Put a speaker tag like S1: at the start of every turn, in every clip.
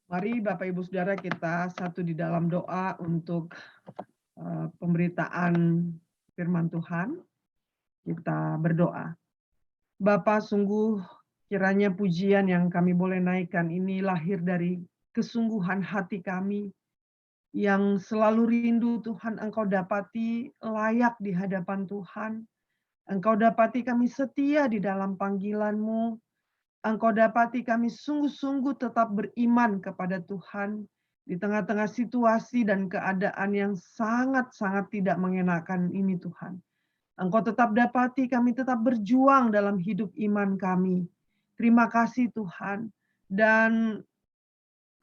S1: Mari Bapak Ibu Saudara kita satu di dalam doa untuk pemberitaan firman Tuhan. Kita berdoa. Bapa, sungguh kiranya pujian yang kami boleh naikkan ini lahir dari kesungguhan hati kami yang selalu rindu Tuhan Engkau dapati layak di hadapan Tuhan. Engkau dapati kami setia di dalam panggilan-Mu. Engkau dapati kami sungguh-sungguh tetap beriman kepada Tuhan di tengah-tengah situasi dan keadaan yang sangat-sangat tidak mengenakan ini Tuhan. Engkau tetap dapati kami tetap berjuang dalam hidup iman kami. Terima kasih Tuhan. Dan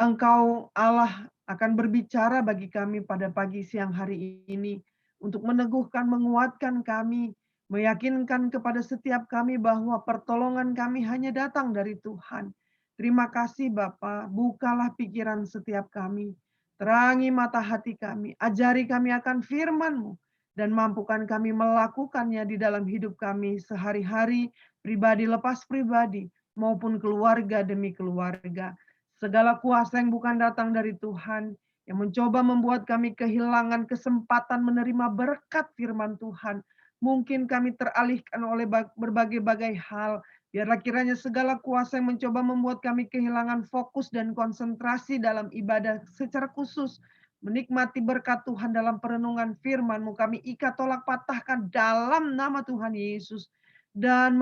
S1: Engkau Allah akan berbicara bagi kami pada pagi siang hari ini untuk meneguhkan, menguatkan kami, meyakinkan kepada setiap kami bahwa pertolongan kami hanya datang dari Tuhan. Terima kasih Bapa, bukalah pikiran setiap kami, terangi mata hati kami, ajari kami akan firman-Mu, dan mampukan kami melakukannya di dalam hidup kami sehari-hari, pribadi lepas pribadi, maupun keluarga demi keluarga. Segala kuasa yang bukan datang dari Tuhan, yang mencoba membuat kami kehilangan kesempatan menerima berkat firman Tuhan. Mungkin kami teralihkan oleh berbagai-bagai hal. Biarlah kiranya segala kuasa yang mencoba membuat kami kehilangan fokus dan konsentrasi dalam ibadah secara khusus. Menikmati berkat Tuhan dalam perenungan firman-Mu, kami ikat tolak patahkan dalam nama Tuhan Yesus. Dan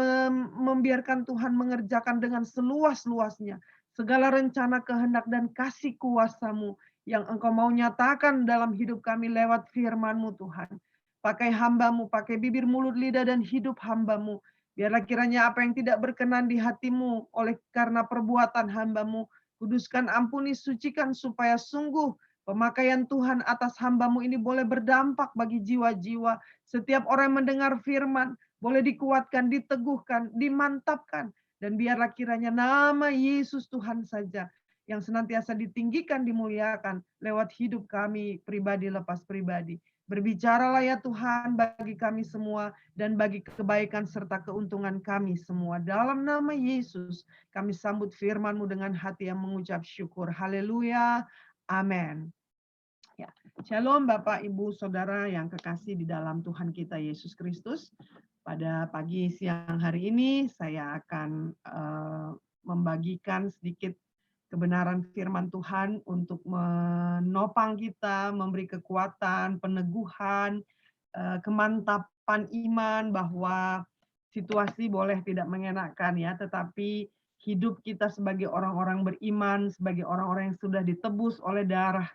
S1: membiarkan Tuhan mengerjakan dengan seluas-luasnya segala rencana, kehendak, dan kasih kuasa-Mu yang Engkau mau nyatakan dalam hidup kami lewat firman-Mu Tuhan. Pakai hamba-Mu, pakai bibir, mulut, lidah, dan hidup hamba-Mu. Biarlah kiranya apa yang tidak berkenan di hati-Mu oleh karena perbuatan hamba-Mu, kuduskan, ampuni, sucikan supaya sungguh pemakaian Tuhan atas hamba-Mu ini boleh berdampak bagi jiwa-jiwa. Setiap orang yang mendengar firman boleh dikuatkan, diteguhkan, dimantapkan. Dan biarlah kiranya nama Yesus Tuhan saja yang senantiasa ditinggikan, dimuliakan lewat hidup kami pribadi lepas pribadi. Berbicaralah ya Tuhan bagi kami semua dan bagi kebaikan serta keuntungan kami semua. Dalam nama Yesus kami sambut firman-Mu dengan hati yang mengucap syukur. Haleluya. Amin. Ya. Shalom Bapak, Ibu, Saudara yang kekasih di dalam Tuhan kita Yesus Kristus. Pada pagi siang hari ini saya akan membagikan sedikit kebenaran firman Tuhan untuk menopang kita, memberi kekuatan, peneguhan, kemantapan iman bahwa situasi boleh tidak mengenakan ya, tetapi hidup kita sebagai orang-orang beriman, sebagai orang-orang yang sudah ditebus oleh darah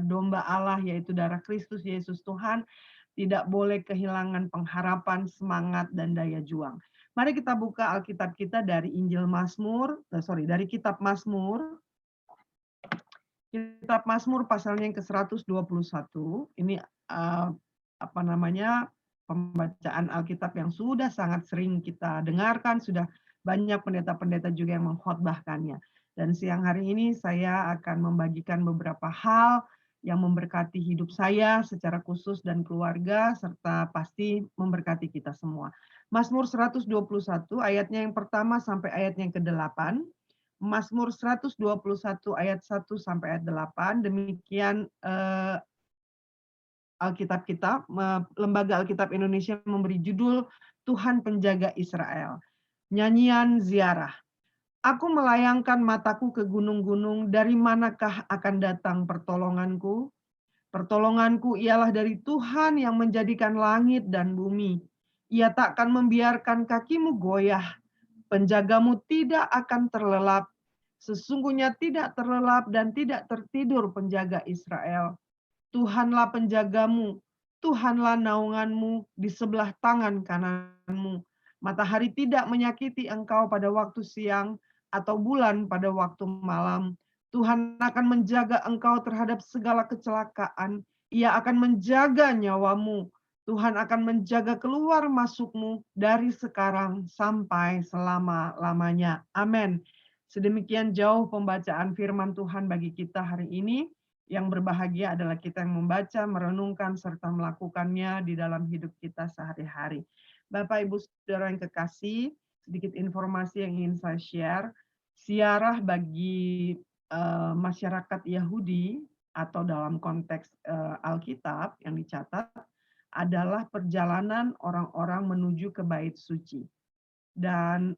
S1: domba Allah, yaitu darah Kristus Yesus Tuhan, tidak boleh kehilangan pengharapan, semangat, dan daya juang. Mari kita buka Alkitab kita dari Injil Mazmur, dari Kitab Mazmur. Kitab Mazmur pasalnya yang ke-121. Ini pembacaan Alkitab yang sudah sangat sering kita dengarkan, sudah banyak pendeta-pendeta juga yang mengkhotbahkannya. Dan siang hari ini saya akan membagikan beberapa hal yang memberkati hidup saya secara khusus dan keluarga, serta pasti memberkati kita semua. Mazmur 121 ayatnya yang pertama sampai ayatnya yang ke-8. Mazmur 121 ayat 1 sampai ayat 8. Demikian Alkitab kita, Lembaga Alkitab Indonesia memberi judul Tuhan Penjaga Israel. Nyanyian ziarah. Aku melayangkan mataku ke gunung-gunung, dari manakah akan datang pertolonganku? Pertolonganku ialah dari Tuhan yang menjadikan langit dan bumi. Ia takkan membiarkan kakimu goyah. Penjagamu tidak akan terlelap. Sesungguhnya tidak terlelap dan tidak tertidur penjaga Israel. Tuhanlah penjagamu, Tuhanlah naunganmu di sebelah tangan kananmu. Matahari tidak menyakiti engkau pada waktu siang, atau bulan pada waktu malam. Tuhan akan menjaga engkau terhadap segala kecelakaan. Ia akan menjaga nyawamu. Tuhan akan menjaga keluar masukmu dari sekarang sampai selama-lamanya. Amin. Sedemikian jauh pembacaan firman Tuhan bagi kita hari ini. Yang berbahagia adalah kita yang membaca, merenungkan, serta melakukannya di dalam hidup kita sehari-hari. Bapak, Ibu, Saudara yang kekasih, sedikit informasi yang ingin saya share. Ziarah bagi masyarakat Yahudi atau dalam konteks, Alkitab yang dicatat adalah perjalanan orang-orang menuju ke bait suci. Dan,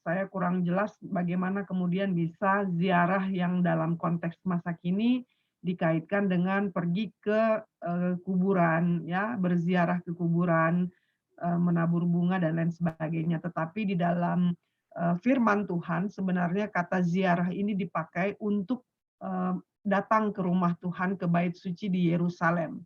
S1: saya kurang jelas bagaimana kemudian bisa ziarah yang dalam konteks masa kini dikaitkan dengan pergi ke, kuburan ya, berziarah ke kuburan, menabur bunga dan lain sebagainya. Tetapi di dalam, firman Tuhan sebenarnya kata ziarah ini dipakai untuk, datang ke rumah Tuhan, ke bait suci di Yerusalem.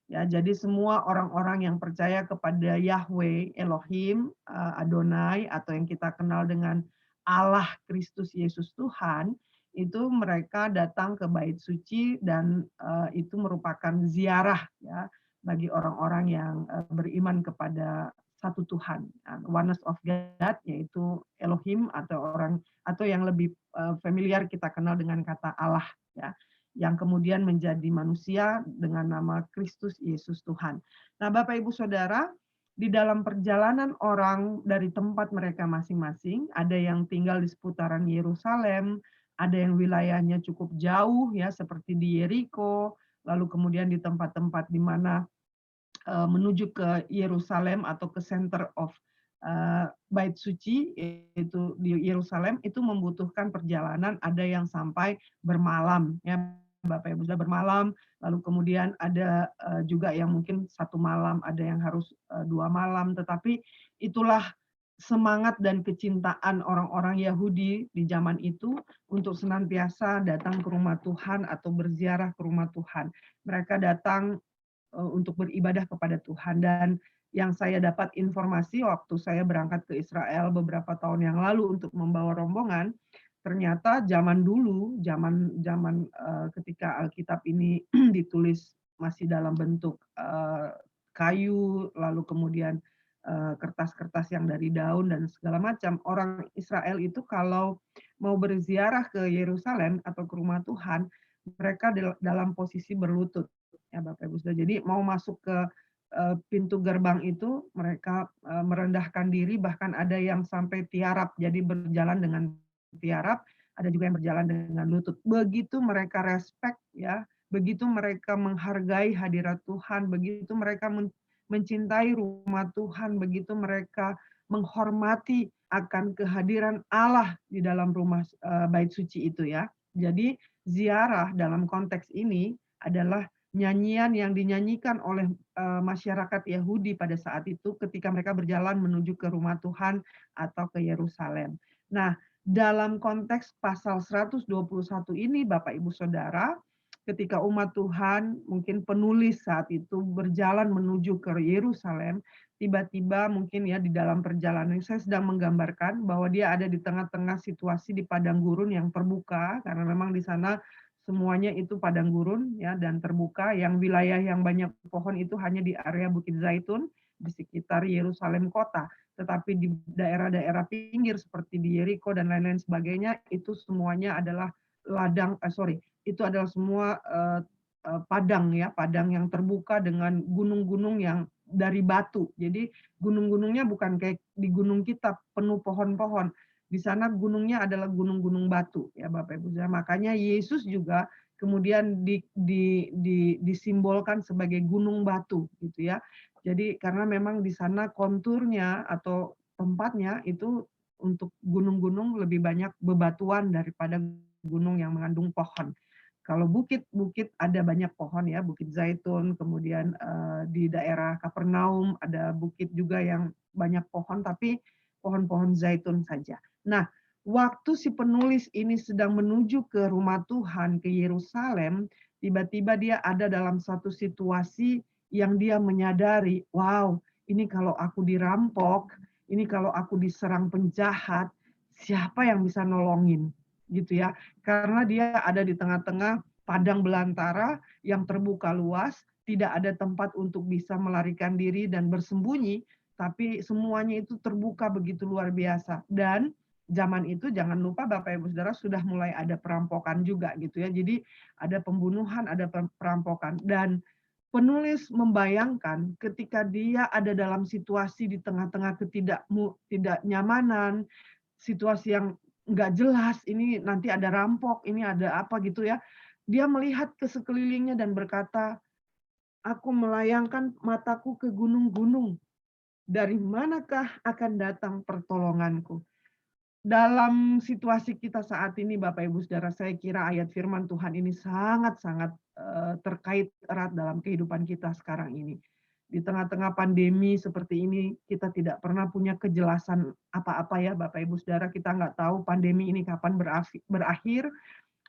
S1: Ya, jadi semua orang-orang yang percaya kepada Yahweh, Elohim, Adonai, atau yang kita kenal dengan Allah Kristus Yesus Tuhan, itu mereka datang ke bait suci dan, itu merupakan ziarah ya, bagi orang-orang yang, beriman kepada satu Tuhan, oneness of God, yaitu Elohim atau yang lebih, familiar kita kenal dengan kata Allah ya, yang kemudian menjadi manusia dengan nama Kristus Yesus Tuhan. Nah, Bapak Ibu Saudara, di dalam perjalanan orang dari tempat mereka masing-masing, ada yang tinggal di seputaran Yerusalem, ada yang wilayahnya cukup jauh ya seperti di Yeriko, lalu kemudian di tempat-tempat di mana menuju ke Yerusalem atau ke center of bait suci yaitu di Yerusalem itu membutuhkan perjalanan, ada yang sampai bermalam ya Bapak Ibu sudah bermalam, lalu kemudian ada juga yang mungkin 1 malam, ada yang harus 2 malam, tetapi itulah semangat dan kecintaan orang-orang Yahudi di zaman itu untuk senantiasa datang ke rumah Tuhan atau berziarah ke rumah Tuhan. Mereka datang untuk beribadah kepada Tuhan. Dan yang saya dapat informasi waktu saya berangkat ke Israel beberapa tahun yang lalu untuk membawa rombongan, ternyata zaman dulu, ketika Alkitab ini ditulis masih dalam bentuk, kayu, lalu kemudian, kertas-kertas yang dari daun dan segala macam, orang Israel itu kalau mau berziarah ke Yerusalem atau ke rumah Tuhan, mereka dalam posisi berlutut. Ya Bapak Ibu Saudara. Jadi mau masuk ke pintu gerbang itu mereka merendahkan diri, bahkan ada yang sampai tiarap, jadi berjalan dengan tiarap, ada juga yang berjalan dengan lutut. Begitu mereka respect ya, begitu mereka menghargai hadirat Tuhan, begitu mereka mencintai rumah Tuhan, begitu mereka menghormati akan kehadiran Allah di dalam rumah bait suci itu ya. Jadi ziarah dalam konteks ini adalah nyanyian yang dinyanyikan oleh masyarakat Yahudi pada saat itu ketika mereka berjalan menuju ke rumah Tuhan atau ke Yerusalem. Nah, dalam konteks pasal 121 ini Bapak Ibu Saudara, ketika umat Tuhan, mungkin penulis saat itu berjalan menuju ke Yerusalem, tiba-tiba mungkin ya di dalam perjalanan saya sedang menggambarkan bahwa dia ada di tengah-tengah situasi di padang gurun yang terbuka karena memang di sana semuanya itu padang gurun ya dan terbuka, yang wilayah yang banyak pohon itu hanya di area Bukit Zaitun di sekitar Yerusalem kota. Tetapi di daerah-daerah pinggir seperti di Yeriko dan lain-lain sebagainya itu semuanya adalah itu adalah semua padang ya, padang yang terbuka dengan gunung-gunung yang dari batu. Jadi gunung-gunungnya bukan kayak di gunung kita penuh pohon-pohon, di sana gunungnya adalah gunung-gunung batu ya Bapak Ibu. Makanya Yesus juga kemudian disimbolkan sebagai gunung batu gitu ya. Jadi karena memang di sana konturnya atau tempatnya itu untuk gunung-gunung lebih banyak bebatuan daripada gunung yang mengandung pohon. Kalau bukit-bukit ada banyak pohon ya, Bukit Zaitun, kemudian di daerah Kapernaum ada bukit juga yang banyak pohon, tapi pohon-pohon zaitun saja. Nah, waktu si penulis ini sedang menuju ke rumah Tuhan, ke Yerusalem, tiba-tiba dia ada dalam satu situasi yang dia menyadari, wow, ini kalau aku dirampok, ini kalau aku diserang penjahat, siapa yang bisa nolongin? Gitu ya. Karena dia ada di tengah-tengah padang belantara yang terbuka luas, tidak ada tempat untuk bisa melarikan diri dan bersembunyi, tapi semuanya itu terbuka begitu luar biasa. Dan zaman itu jangan lupa Bapak Ibu Saudara sudah mulai ada perampokan juga gitu ya. Jadi ada pembunuhan, ada perampokan dan penulis membayangkan ketika dia ada dalam situasi di tengah-tengah ketidaknyamanan, situasi yang nggak jelas, ini nanti ada rampok, ini ada apa gitu ya. Dia melihat ke sekelilingnya dan berkata, "Aku melayangkan mataku ke gunung-gunung, dari manakah akan datang pertolonganku?" Dalam situasi kita saat ini Bapak Ibu Saudara, saya kira ayat firman Tuhan ini sangat-sangat, terkait erat dalam kehidupan kita sekarang ini. Di tengah-tengah pandemi seperti ini, kita tidak pernah punya kejelasan apa-apa ya Bapak Ibu Saudara, kita nggak tahu pandemi ini kapan berakhir,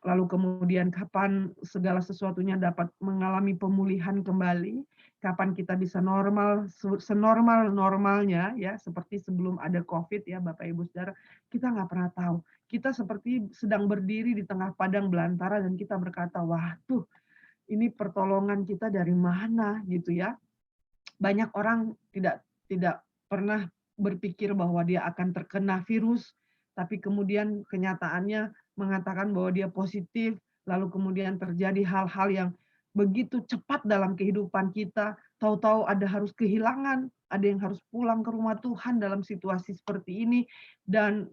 S1: lalu kemudian kapan segala sesuatunya dapat mengalami pemulihan kembali, kapan kita bisa normal, senormal-normalnya ya, seperti sebelum ada Covid ya Bapak Ibu Saudara, kita nggak pernah tahu. Kita seperti sedang berdiri di tengah padang belantara dan kita berkata, "Wah tuh, ini pertolongan kita dari mana?" Gitu ya. Banyak orang tidak pernah berpikir bahwa dia akan terkena virus, tapi kemudian kenyataannya mengatakan bahwa dia positif, lalu kemudian terjadi hal-hal yang begitu cepat dalam kehidupan kita, tahu-tahu ada harus kehilangan, ada yang harus pulang ke rumah Tuhan dalam situasi seperti ini, dan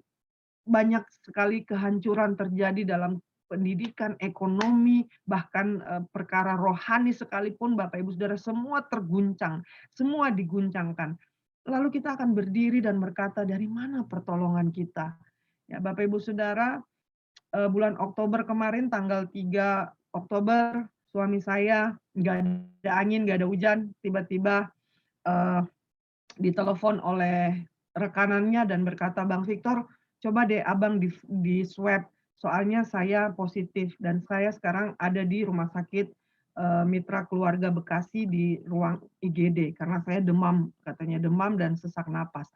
S1: banyak sekali kehancuran terjadi dalam pendidikan, ekonomi, bahkan, perkara rohani sekalipun Bapak Ibu Saudara semua terguncang, semua diguncangkan. Lalu kita akan berdiri dan berkata, "Dari mana pertolongan kita?" Ya Bapak Ibu Saudara, bulan Oktober kemarin tanggal 3 Oktober, suami saya nggak ada angin, nggak ada hujan, tiba-tiba, eee ditelepon oleh rekanannya dan berkata, "Bang Victor, coba deh Abang di-swab, soalnya saya positif dan saya sekarang ada di rumah sakit, Mitra Keluarga Bekasi di ruang IGD karena saya demam," katanya, "demam dan sesak napas."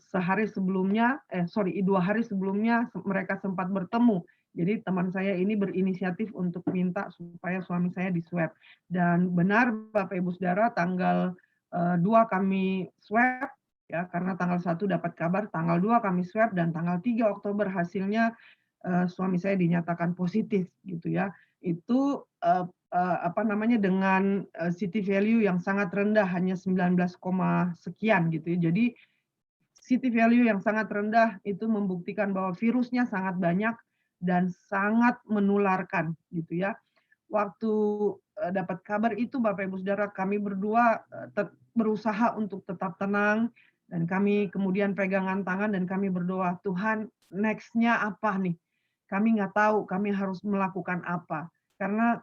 S1: Sehari sebelumnya, 2 hari sebelumnya mereka sempat bertemu. Jadi teman saya ini berinisiatif untuk minta supaya suami saya di-swab. Dan benar Bapak Ibu Saudara, tanggal, 2 kami swab, ya karena tanggal 1 dapat kabar, tanggal 2 kami swab dan tanggal 3 Oktober hasilnya, suami saya dinyatakan positif gitu ya. Itu, apa namanya, dengan, city value yang sangat rendah, hanya 19, sekian gitu ya. Jadi city value yang sangat rendah itu membuktikan bahwa virusnya sangat banyak dan sangat menularkan gitu ya. Waktu, dapat kabar itu Bapak Ibu Saudara, kami berdua, berusaha untuk tetap tenang dan kami kemudian pegangan tangan dan kami berdoa, "Tuhan, next-nya apa nih? Kami nggak tahu kami harus melakukan apa." Karena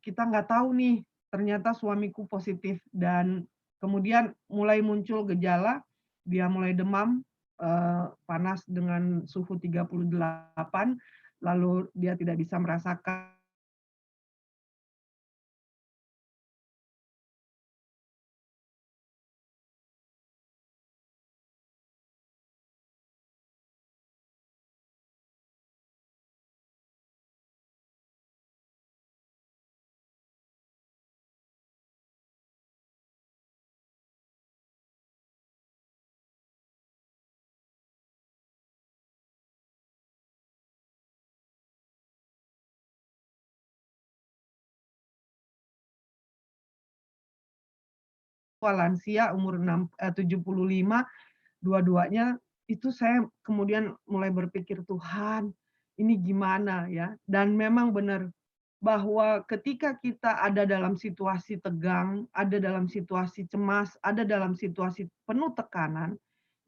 S1: kita nggak tahu nih, ternyata suamiku positif dan kemudian mulai muncul gejala, dia mulai demam, panas dengan suhu 38, lalu dia tidak bisa merasakan lansia umur 75, dua-duanya, itu saya kemudian mulai berpikir, "Tuhan, ini gimana ya?" Dan memang benar bahwa ketika kita ada dalam situasi tegang, ada dalam situasi cemas, ada dalam situasi penuh tekanan,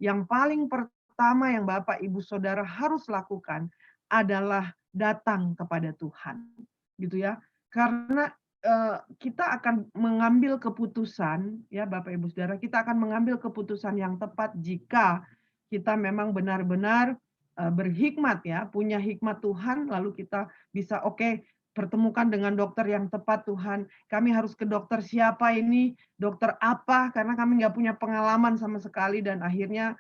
S1: yang paling pertama yang Bapak, Ibu, Saudara harus lakukan adalah datang kepada Tuhan, gitu ya. Karena, kita akan mengambil keputusan, ya Bapak, Ibu, Saudara, kita akan mengambil keputusan yang tepat jika kita memang benar-benar, berhikmat ya, punya hikmat Tuhan, lalu kita bisa, "Oke, pertemukan dengan dokter yang tepat Tuhan. Kami harus ke dokter siapa ini, dokter apa, karena kami nggak punya pengalaman sama sekali." Dan akhirnya,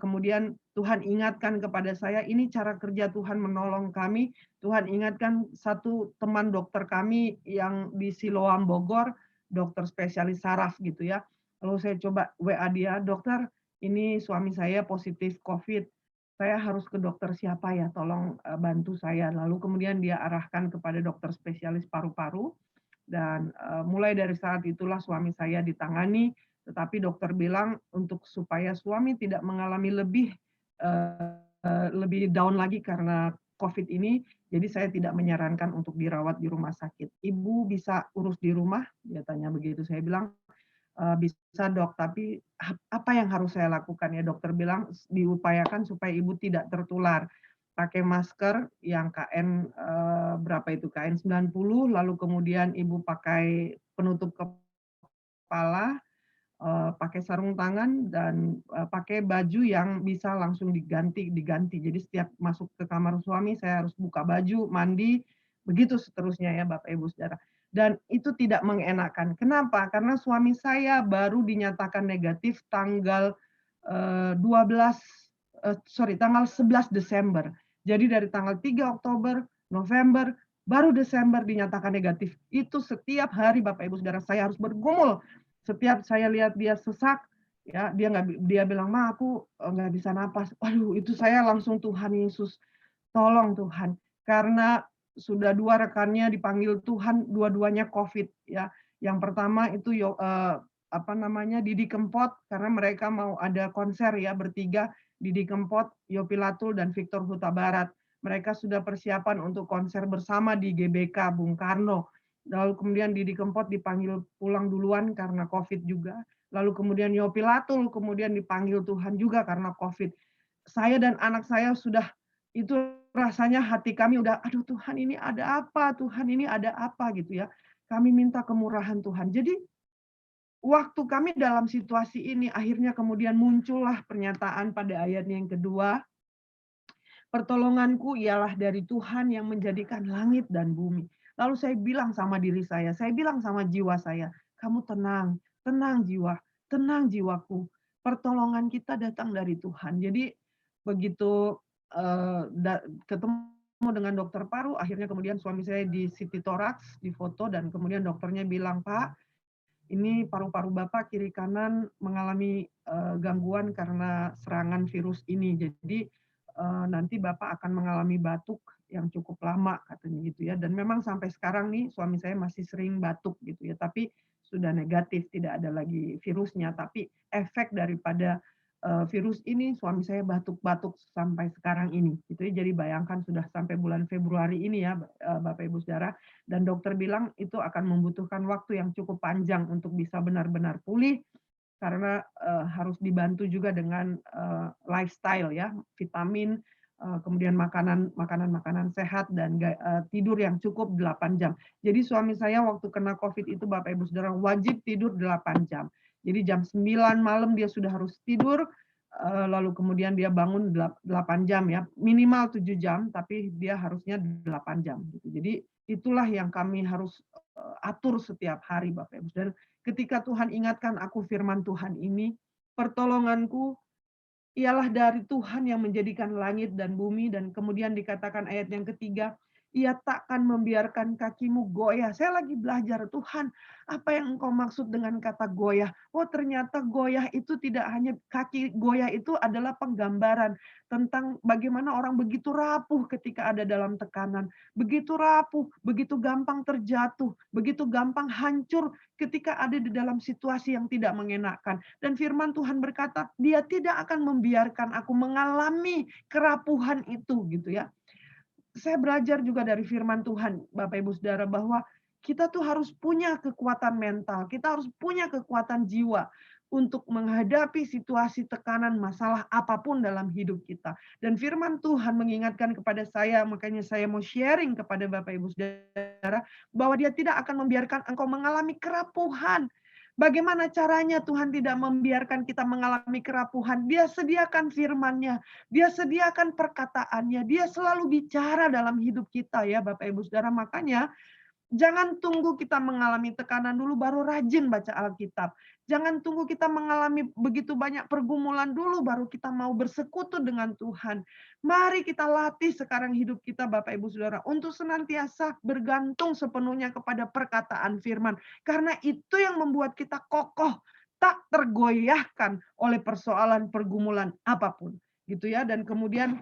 S1: kemudian Tuhan ingatkan kepada saya, ini cara kerja Tuhan menolong kami. Tuhan ingatkan satu teman dokter kami yang di Siloam Bogor, dokter spesialis saraf gitu ya. Lalu saya coba WA dia, "Dokter, ini suami saya positif COVID. Saya harus ke dokter siapa ya? Tolong, bantu saya." Lalu kemudian dia arahkan kepada dokter spesialis paru-paru dan, mulai dari saat itulah suami saya ditangani, tetapi dokter bilang untuk supaya suami tidak mengalami lebih lebih down lagi karena COVID ini, jadi saya tidak menyarankan untuk dirawat di rumah sakit. Ibu bisa urus di rumah? Dia tanya begitu. Saya bilang, "Bisa Dok, tapi apa yang harus saya lakukan ya?" Dokter bilang, "Diupayakan supaya ibu tidak tertular. Pakai masker yang KN, berapa itu, KN90, lalu kemudian ibu pakai penutup kepala, pakai sarung tangan dan, pakai baju yang bisa langsung diganti. Jadi setiap masuk ke kamar suami saya harus buka baju, mandi, begitu seterusnya ya Bapak Ibu Saudara. Dan itu tidak mengenakan. Kenapa? Karena suami saya baru dinyatakan negatif tanggal, 12, tanggal 11 Desember. Jadi dari tanggal 3 Oktober, November, baru Desember dinyatakan negatif. Itu setiap hari Bapak Ibu Saudara saya harus bergumul. Setiap saya lihat dia sesak, ya dia bilang, "Ma, aku, nggak bisa napas." Waduh, itu saya langsung, "Tuhan Yesus, tolong Tuhan." Karena sudah 2 rekannya dipanggil Tuhan, dua-duanya COVID ya. Yang pertama itu Didi Kempot, karena mereka mau ada konser ya bertiga, Didi Kempot, Yopi Latul, dan Victor Huta Barat. Mereka sudah persiapan untuk konser bersama di GBK Bung Karno. Lalu kemudian Didi Kempot dipanggil pulang duluan karena COVID juga. Lalu kemudian Yopi Latul kemudian dipanggil Tuhan juga karena COVID. Saya dan anak saya sudah, itu rasanya hati kami udah, "Aduh Tuhan, ini ada apa? Tuhan, ini ada apa?" gitu ya. Kami minta kemurahan Tuhan. Jadi waktu kami dalam situasi ini akhirnya kemudian muncullah pernyataan pada ayat yang kedua, "Pertolonganku ialah dari Tuhan yang menjadikan langit dan bumi." Lalu saya bilang sama diri saya bilang sama jiwa saya, "Kamu tenang, tenang jiwa, tenang jiwaku. Pertolongan kita datang dari Tuhan." Jadi begitu, ketemu dengan dokter paru, akhirnya kemudian suami saya di CT Thorax, difoto, dan kemudian dokternya bilang, "Pak, ini paru-paru Bapak kiri kanan mengalami, gangguan karena serangan virus ini. Jadi, nanti Bapak akan mengalami batuk yang cukup lama," katanya gitu ya. Dan memang sampai sekarang nih suami saya masih sering batuk gitu ya, tapi sudah negatif, tidak ada lagi virusnya. Tapi efek daripada, virus ini suami saya batuk-batuk sampai sekarang ini, gitu ya. Jadi bayangkan sudah sampai bulan Februari ini ya, Bapak Ibu Saudara, dan dokter bilang itu akan membutuhkan waktu yang cukup panjang untuk bisa benar-benar pulih, karena, harus dibantu juga dengan, lifestyle ya, vitamin, kemudian makanan-makanan sehat dan tidur yang cukup 8 jam. Jadi suami saya waktu kena COVID itu Bapak Ibu Saudara wajib tidur 8 jam. Jadi jam 9 malam dia sudah harus tidur, lalu kemudian dia bangun 8 jam ya, minimal 7 jam, tapi dia harusnya 8 jam gitu. Jadi itulah yang kami harus, atur setiap hari Bapak Ibu Saudara. Ketika Tuhan ingatkan aku firman Tuhan ini, "Pertolonganku ialah dari Tuhan yang menjadikan langit dan bumi," dan kemudian dikatakan ayat yang ketiga, "Ia takkan membiarkan kakimu goyah." Saya lagi belajar, Tuhan, apa yang Engkau maksud dengan kata goyah? Oh, ternyata goyah itu tidak hanya kaki goyah, itu adalah penggambaran tentang bagaimana orang begitu rapuh ketika ada dalam tekanan, begitu rapuh, begitu gampang terjatuh, begitu gampang hancur ketika ada di dalam situasi yang tidak mengenakan. Dan firman Tuhan berkata, "Dia tidak akan membiarkan aku mengalami kerapuhan itu," gitu ya. Saya belajar juga dari firman Tuhan, Bapak Ibu Saudara, bahwa kita tuh harus punya kekuatan mental, kita harus punya kekuatan jiwa untuk menghadapi situasi tekanan masalah apapun dalam hidup kita. Dan firman Tuhan mengingatkan kepada saya, makanya saya mau sharing kepada Bapak Ibu Saudara, bahwa Dia tidak akan membiarkan engkau mengalami kerapuhan. Bagaimana caranya Tuhan tidak membiarkan kita mengalami kerapuhan? Dia sediakan firman-Nya, Dia sediakan perkataannya, Dia selalu bicara dalam hidup kita ya Bapak Ibu Saudara. Makanya jangan tunggu kita mengalami tekanan dulu baru rajin baca Alkitab. Jangan tunggu kita mengalami begitu banyak pergumulan dulu baru kita mau bersekutu dengan Tuhan. Mari kita latih sekarang hidup kita Bapak Ibu Saudara untuk senantiasa bergantung sepenuhnya kepada perkataan firman. Karena itu yang membuat kita kokoh, tak tergoyahkan oleh persoalan pergumulan apapun. Gitu ya. Dan kemudian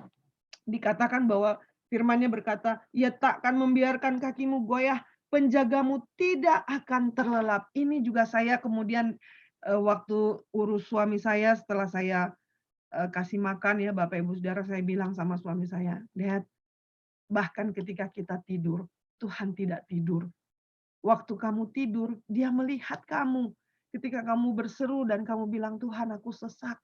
S1: dikatakan bahwa firman-Nya berkata, "Ia takkan membiarkan kakimu goyah, penjagamu tidak akan terlelap." Ini juga saya kemudian, waktu urus suami saya setelah saya kasih makan ya Bapak Ibu Saudara, saya bilang sama suami saya, "Dad, bahkan ketika kita tidur, Tuhan tidak tidur. Waktu kamu tidur, Dia melihat kamu. Ketika kamu berseru dan kamu bilang, Tuhan aku sesak,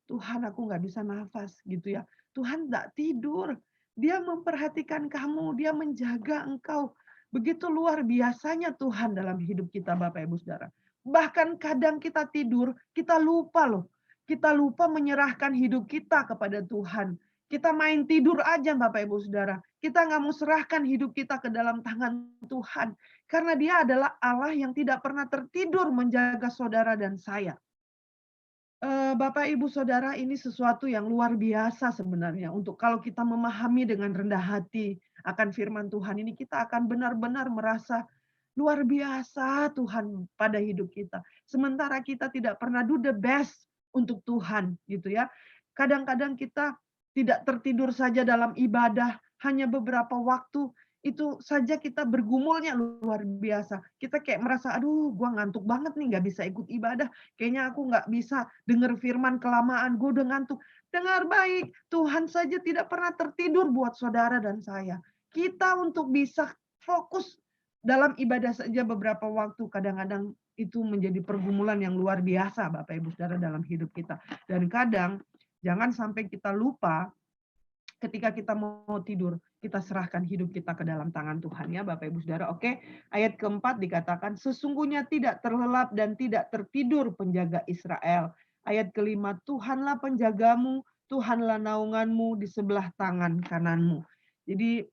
S1: Tuhan aku nggak bisa nafas," gitu ya. Tuhan nggak tidur. Dia memperhatikan kamu, Dia menjaga engkau. Begitu luar biasanya Tuhan dalam hidup kita Bapak Ibu Saudara. Bahkan kadang kita tidur, kita lupa loh. Kita lupa menyerahkan hidup kita kepada Tuhan. Kita main tidur aja Bapak Ibu Saudara. Kita nggak mau serahkan hidup kita ke dalam tangan Tuhan. Karena Dia adalah Allah yang tidak pernah tertidur menjaga saudara dan saya. Bapak, Ibu, Saudara, ini sesuatu yang luar biasa sebenarnya untuk kalau kita memahami dengan rendah hati akan firman Tuhan ini, kita akan benar-benar merasa luar biasa Tuhan pada hidup kita. Sementara kita tidak pernah do the best untuk Tuhan, gitu ya. Kadang-kadang kita tidak tertidur saja dalam ibadah, hanya beberapa waktu, itu saja kita bergumulnya luar biasa. Kita kayak merasa, "Aduh, gua ngantuk banget nih, nggak bisa ikut ibadah. Kayaknya aku nggak bisa dengar firman kelamaan, gue udah ngantuk." Dengar baik, Tuhan saja tidak pernah tertidur buat saudara dan saya. Kita untuk bisa fokus dalam ibadah saja beberapa waktu, kadang-kadang itu menjadi pergumulan yang luar biasa Bapak Ibu Saudara dalam hidup kita. Dan kadang jangan sampai kita lupa ketika kita mau tidur, kita serahkan hidup kita ke dalam tangan Tuhan ya Bapak Ibu Saudara. Oke, ayat keempat dikatakan, sesungguhnya tidak terlelap dan tidak tertidur penjaga Israel. Ayat kelima, Tuhanlah penjagamu, Tuhanlah naunganmu di sebelah tangan kananmu. Jadi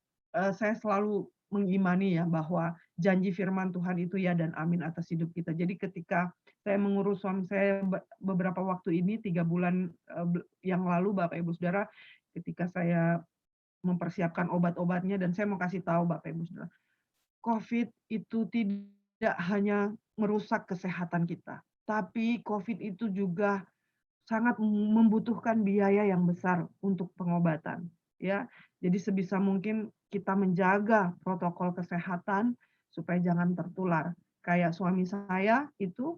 S1: saya selalu mengimani ya bahwa janji firman Tuhan itu ya dan amin atas hidup kita. Jadi ketika saya mengurus suami saya beberapa waktu ini, 3 bulan yang lalu Bapak Ibu Saudara, ketika saya mempersiapkan obat-obatnya dan saya mau kasih tahu Bapak Ibu Saudara, COVID itu tidak hanya merusak kesehatan kita, tapi COVID itu juga sangat membutuhkan biaya yang besar untuk pengobatan, ya. Jadi sebisa mungkin kita menjaga protokol kesehatan supaya jangan tertular. Kayak suami saya itu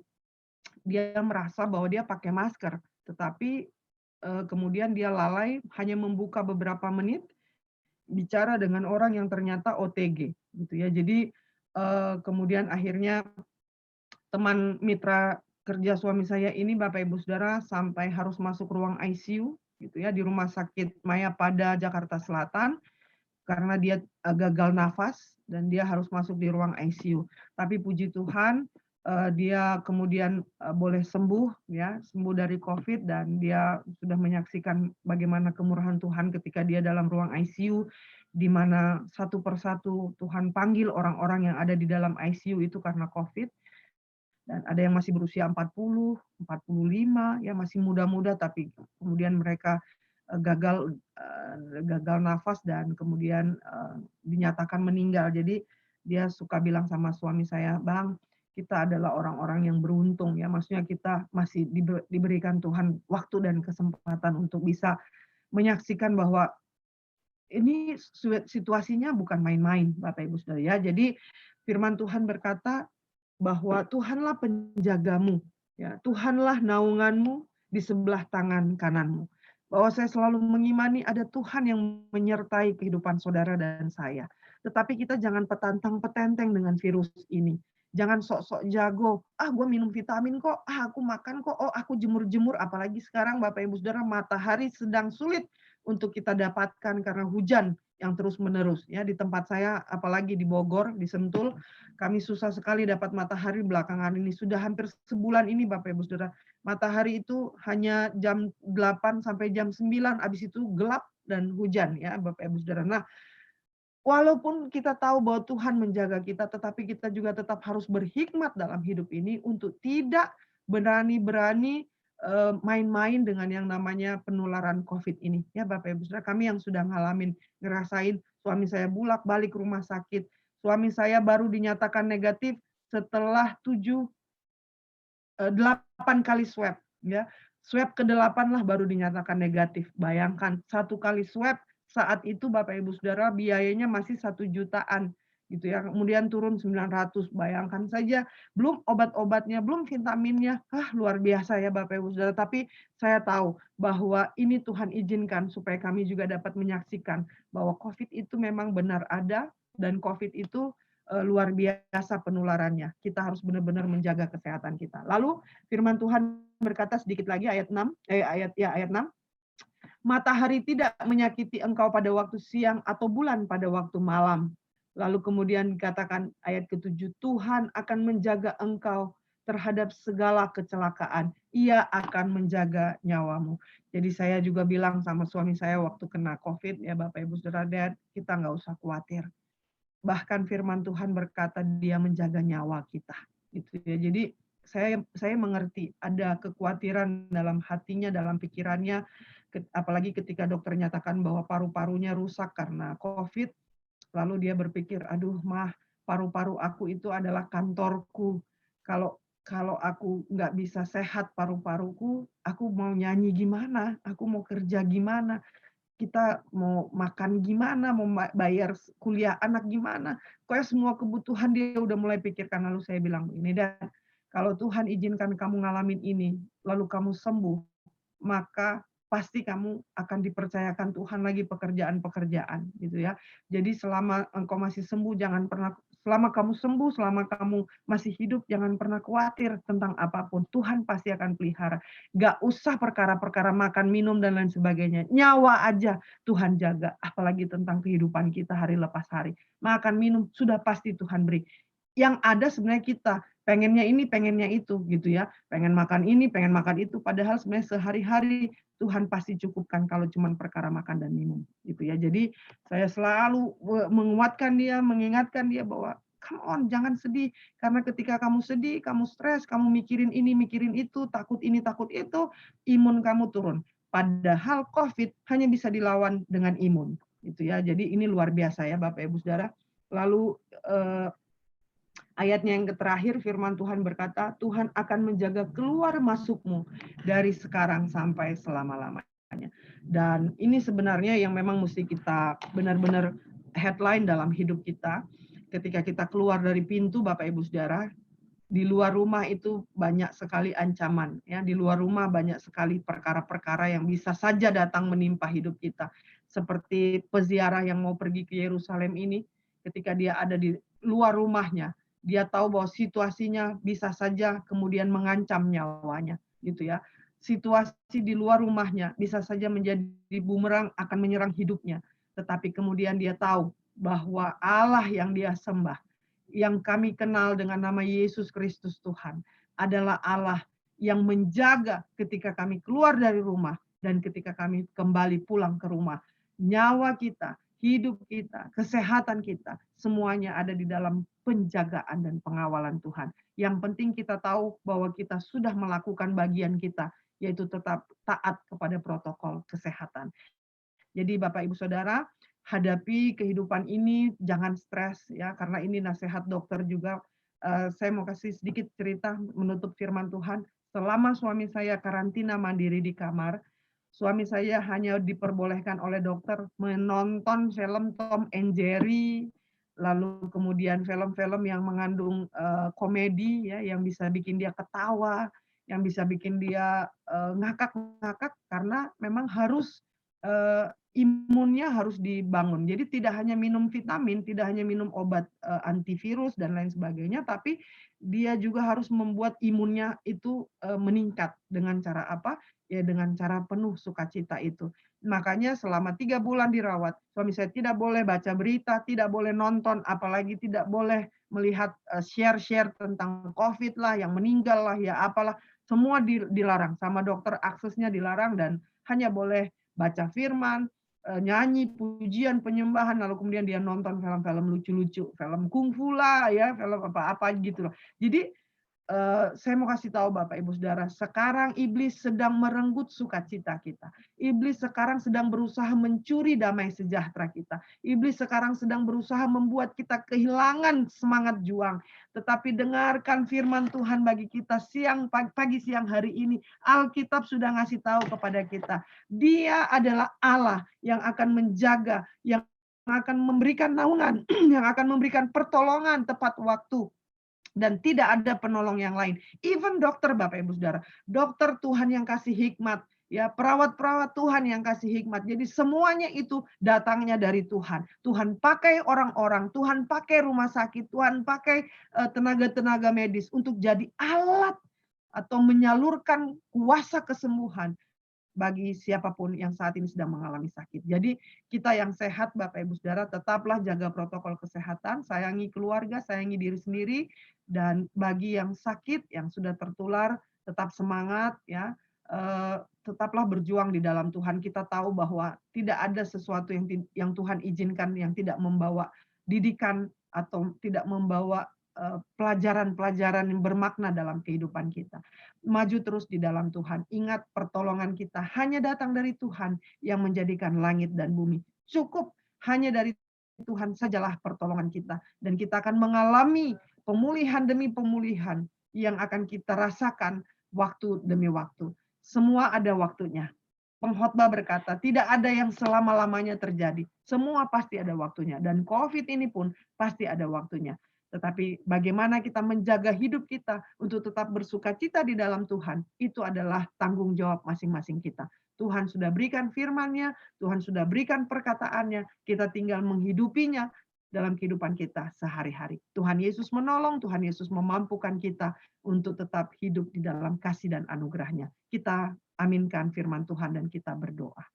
S1: dia merasa bahwa dia pakai masker, tetapi kemudian dia lalai hanya membuka beberapa menit bicara dengan orang yang ternyata OTG gitu ya. Jadi kemudian akhirnya teman mitra kerja suami saya ini Bapak Ibu Saudara sampai harus masuk ruang ICU gitu ya di Rumah Sakit Mayapada Jakarta Selatan karena dia gagal nafas dan dia harus masuk di ruang ICU. Tapi puji Tuhan dia kemudian boleh sembuh ya, sembuh dari COVID dan dia sudah menyaksikan bagaimana kemurahan Tuhan ketika dia dalam ruang ICU di mana satu persatu Tuhan panggil orang-orang yang ada di dalam ICU itu karena COVID. Dan ada yang masih berusia 40, 45, ya masih muda-muda tapi kemudian mereka gagal nafas dan kemudian dinyatakan meninggal. Jadi dia suka bilang sama suami saya, "Bang, kita adalah orang-orang yang beruntung ya, maksudnya kita masih diberikan Tuhan waktu dan kesempatan untuk bisa menyaksikan bahwa ini situasinya bukan main-main Bapak Ibu Saudara ya." Jadi firman Tuhan berkata bahwa Tuhanlah penjagamu, ya, Tuhanlah naunganmu di sebelah tangan kananmu. Bahwa saya selalu mengimani ada Tuhan yang menyertai kehidupan saudara dan saya. Tetapi kita jangan petantang-petenteng dengan virus ini. Jangan sok-sok jago, gue minum vitamin kok, aku makan kok, aku jemur-jemur. Apalagi sekarang Bapak Ibu Saudara matahari sedang sulit untuk kita dapatkan karena hujan yang terus-menerus. Ya, di tempat saya, apalagi di Bogor, di Sentul, kami susah sekali dapat matahari belakangan ini. Sudah hampir sebulan ini Bapak Ibu Saudara. Matahari itu hanya jam 8 sampai jam 9, habis itu gelap dan hujan ya Bapak Ibu Saudara. Nah, walaupun kita tahu bahwa Tuhan menjaga kita, tetapi kita juga tetap harus berhikmat dalam hidup ini untuk tidak berani-berani main-main dengan yang namanya penularan COVID ini. Ya Bapak Ibu Saudara, kami yang sudah ngerasain suami saya bulak-balik rumah sakit. Suami saya baru dinyatakan negatif setelah 8 kali swab. Ya. Swab ke-8 lah baru dinyatakan negatif. Bayangkan, 1 kali swab saat itu Bapak Ibu Saudara biayanya masih 1 jutaan. gitu ya. Kemudian turun 900, bayangkan saja belum obat-obatnya, belum vitaminnya. Luar biasa ya Bapak Ibu Saudara. Tapi saya tahu bahwa ini Tuhan izinkan supaya kami juga dapat menyaksikan bahwa COVID itu memang benar ada dan COVID itu luar biasa penularannya. Kita harus benar-benar menjaga kesehatan kita. Lalu firman Tuhan berkata sedikit lagi ayat 6, ayat 6. Matahari tidak menyakiti engkau pada waktu siang atau bulan pada waktu malam. Lalu kemudian dikatakan ayat ke-7, Tuhan akan menjaga engkau terhadap segala kecelakaan. Ia akan menjaga nyawamu. Jadi saya juga bilang sama suami saya waktu kena COVID, ya Bapak Ibu Saudara, Dad, kita nggak usah khawatir. Bahkan firman Tuhan berkata dia menjaga nyawa kita. Gitu ya. Jadi saya mengerti ada kekhawatiran dalam hatinya, dalam pikirannya, apalagi ketika dokter nyatakan bahwa paru-parunya rusak karena COVID, lalu dia berpikir, aduh mah, paru-paru aku itu adalah kantorku. Kalau aku nggak bisa sehat paru-paruku, aku mau nyanyi gimana? Aku mau kerja gimana? Kita mau makan gimana, mau bayar kuliah anak gimana. Pokoknya semua kebutuhan dia udah mulai pikirkan. Lalu saya bilang begini, dan kalau Tuhan izinkan kamu ngalamin ini, lalu kamu sembuh, maka pasti kamu akan dipercayakan Tuhan lagi pekerjaan-pekerjaan gitu ya. Jadi selama engkau masih sembuh, jangan pernah, selama kamu sembuh, selama kamu masih hidup, jangan pernah khawatir tentang apapun. Tuhan pasti akan pelihara. Gak usah perkara-perkara makan, minum, dan lain sebagainya. Nyawa aja Tuhan jaga. Apalagi tentang kehidupan kita hari lepas hari. Makan, minum, sudah pasti Tuhan beri. Yang ada sebenarnya kita pengennya ini, pengennya itu gitu ya. Pengen makan ini, pengen makan itu. Padahal sebenarnya sehari-hari Tuhan pasti cukupkan kalau cuma perkara makan dan minum gitu ya. Jadi saya selalu menguatkan dia, mengingatkan dia bahwa come on, jangan sedih. Karena ketika kamu sedih, kamu stres, kamu mikirin ini, mikirin itu, takut ini, takut itu, imun kamu turun. Padahal COVID hanya bisa dilawan dengan imun gitu ya. Jadi ini luar biasa ya Bapak Ibu Saudara. Lalu ayatnya yang terakhir firman Tuhan berkata, Tuhan akan menjaga keluar masukmu dari sekarang sampai selama-lamanya. Dan ini sebenarnya yang memang mesti kita benar-benar headline dalam hidup kita. Ketika kita keluar dari pintu Bapak Ibu Saudara, di luar rumah itu banyak sekali ancaman. Ya, di luar rumah banyak sekali perkara-perkara yang bisa saja datang menimpa hidup kita. Seperti peziarah yang mau pergi ke Yerusalem ini, ketika dia ada di luar rumahnya, dia tahu bahwa situasinya bisa saja kemudian mengancam nyawanya, gitu ya. Situasi di luar rumahnya bisa saja menjadi bumerang akan menyerang hidupnya. Tetapi kemudian dia tahu bahwa Allah yang dia sembah, yang kami kenal dengan nama Yesus Kristus Tuhan, adalah Allah yang menjaga ketika kami keluar dari rumah dan ketika kami kembali pulang ke rumah. Nyawa kita, hidup kita, kesehatan kita, semuanya ada di dalam penjagaan dan pengawalan Tuhan. Yang penting kita tahu bahwa kita sudah melakukan bagian kita, yaitu tetap taat kepada protokol kesehatan. Jadi Bapak Ibu Saudara, hadapi kehidupan ini, jangan stres ya, karena ini nasihat dokter juga. Saya mau kasih sedikit cerita menutup firman Tuhan. Selama suami saya karantina mandiri di kamar, suami saya hanya diperbolehkan oleh dokter menonton film Tom and Jerry, lalu kemudian film-film yang mengandung komedi ya, yang bisa bikin dia ketawa, yang bisa bikin dia ngakak-ngakak, karena memang harus imunnya harus dibangun. Jadi tidak hanya minum vitamin, tidak hanya minum obat antivirus dan lain sebagainya, tapi dia juga harus membuat imunnya itu meningkat. Dengan cara apa? Ya dengan cara penuh sukacita itu. Makanya selama 3 bulan dirawat, suami saya tidak boleh baca berita, tidak boleh nonton, apalagi tidak boleh melihat share-share tentang COVID lah, yang meninggal lah, ya apalah. Semua dilarang, sama dokter aksesnya dilarang, dan hanya boleh baca firman, nyanyi, pujian, penyembahan, lalu kemudian dia nonton film-film lucu-lucu, film kungfu lah ya, film apa-apa gitu loh. Jadi saya mau kasih tahu Bapak Ibu Saudara, sekarang iblis sedang merenggut sukacita kita. Iblis sekarang sedang berusaha mencuri damai sejahtera kita. Iblis sekarang sedang berusaha membuat kita kehilangan semangat juang. Tetapi dengarkan firman Tuhan bagi kita pagi siang hari ini. Alkitab sudah ngasih tahu kepada kita. Dia adalah Allah yang akan menjaga, yang akan memberikan naungan, yang akan memberikan pertolongan tepat waktu. Dan tidak ada penolong yang lain. Even dokter Bapak Ibu Saudara, dokter Tuhan yang kasih hikmat, ya perawat-perawat Tuhan yang kasih hikmat. Jadi semuanya itu datangnya dari Tuhan. Tuhan pakai orang-orang, Tuhan pakai rumah sakit, Tuhan pakai tenaga-tenaga medis untuk jadi alat atau menyalurkan kuasa kesembuhan bagi siapapun yang saat ini sedang mengalami sakit. Jadi kita yang sehat Bapak Ibu Saudara tetaplah jaga protokol kesehatan, sayangi keluarga, sayangi diri sendiri, dan bagi yang sakit, yang sudah tertular tetap semangat ya. Tetaplah berjuang di dalam Tuhan. Kita tahu bahwa tidak ada sesuatu yang Tuhan izinkan yang tidak membawa didikan atau tidak membawa pelajaran-pelajaran yang bermakna dalam kehidupan kita. Maju terus di dalam Tuhan. Ingat pertolongan kita hanya datang dari Tuhan yang menjadikan langit dan bumi. Cukup hanya dari Tuhan sajalah pertolongan kita. Dan kita akan mengalami pemulihan demi pemulihan yang akan kita rasakan waktu demi waktu. Semua ada waktunya. Pengkhotbah berkata, tidak ada yang selama-lamanya terjadi. Semua pasti ada waktunya. Dan COVID ini pun pasti ada waktunya. Tetapi bagaimana kita menjaga hidup kita untuk tetap bersukacita di dalam Tuhan, itu adalah tanggung jawab masing-masing kita. Tuhan sudah berikan firman-Nya, Tuhan sudah berikan perkataannya, kita tinggal menghidupinya dalam kehidupan kita sehari-hari. Tuhan Yesus menolong, Tuhan Yesus memampukan kita untuk tetap hidup di dalam kasih dan anugerah-Nya. Kita aminkan firman Tuhan dan kita berdoa.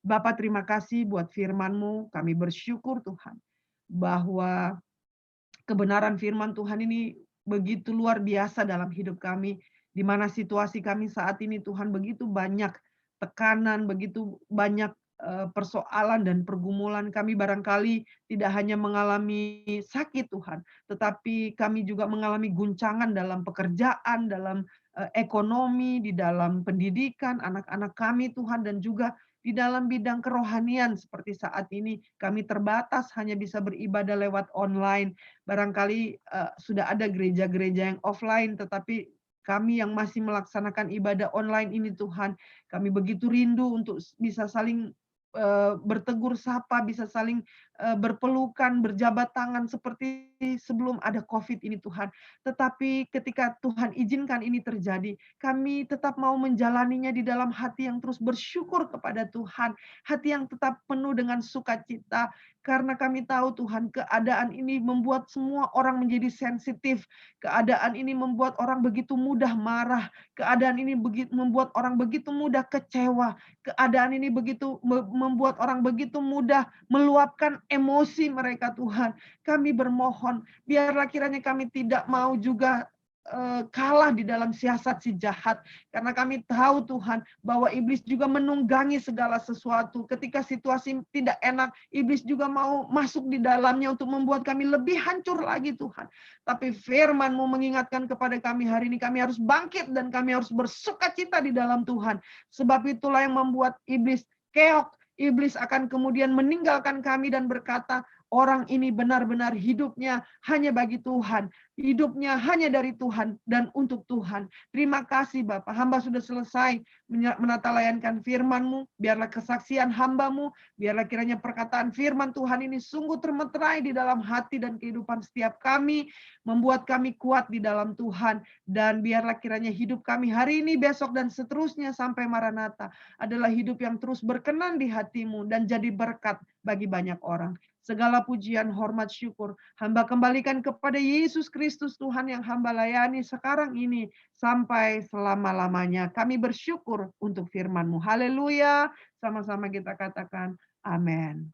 S1: Bapa terima kasih buat firman-Mu, kami bersyukur Tuhan bahwa kebenaran firman Tuhan ini begitu luar biasa dalam hidup kami, di mana situasi kami saat ini Tuhan begitu banyak tekanan, begitu banyak persoalan dan pergumulan. Kami barangkali tidak hanya mengalami sakit Tuhan, tetapi kami juga mengalami guncangan dalam pekerjaan, dalam ekonomi, di dalam pendidikan anak-anak kami Tuhan, dan juga di dalam bidang kerohanian seperti saat ini kami terbatas hanya bisa beribadah lewat online. Barangkali sudah ada gereja-gereja yang offline, tetapi kami yang masih melaksanakan ibadah online ini Tuhan, kami begitu rindu untuk bisa saling bertegur sapa, bisa saling berpelukan, berjabat tangan seperti sebelum ada COVID ini Tuhan. Tetapi ketika Tuhan izinkan ini terjadi, kami tetap mau menjalaninya di dalam hati yang terus bersyukur kepada Tuhan, hati yang tetap penuh dengan sukacita, karena kami tahu Tuhan keadaan ini membuat semua orang menjadi sensitif, keadaan ini membuat orang begitu mudah marah, keadaan ini membuat orang begitu mudah kecewa, keadaan ini membuat orang begitu mudah meluapkan emosi mereka Tuhan. Kami bermohon, biarlah kiranya kami tidak mau juga kalah di dalam siasat si jahat. Karena kami tahu Tuhan bahwa iblis juga menunggangi segala sesuatu. Ketika situasi tidak enak, iblis juga mau masuk di dalamnya untuk membuat kami lebih hancur lagi Tuhan. Tapi firman-Mu mengingatkan kepada kami hari ini, kami harus bangkit dan kami harus bersukacita di dalam Tuhan. Sebab itulah yang membuat iblis keok. Iblis akan kemudian meninggalkan kami dan berkata, orang ini benar-benar hidupnya hanya bagi Tuhan. Hidupnya hanya dari Tuhan dan untuk Tuhan. Terima kasih Bapak. Hamba sudah selesai menatalayankan firman-Mu. Biarlah kesaksian hamba-Mu, biarlah kiranya perkataan firman Tuhan ini sungguh termeterai di dalam hati dan kehidupan setiap kami. Membuat kami kuat di dalam Tuhan. Dan biarlah kiranya hidup kami hari ini, besok, dan seterusnya sampai Maranatha adalah hidup yang terus berkenan di hati-Mu dan jadi berkat bagi banyak orang. Segala pujian, hormat, syukur hamba kembalikan kepada Yesus Kristus Tuhan yang hamba layani sekarang ini sampai selama-lamanya. Kami bersyukur untuk firman-Mu. Haleluya. Sama-sama kita katakan amin.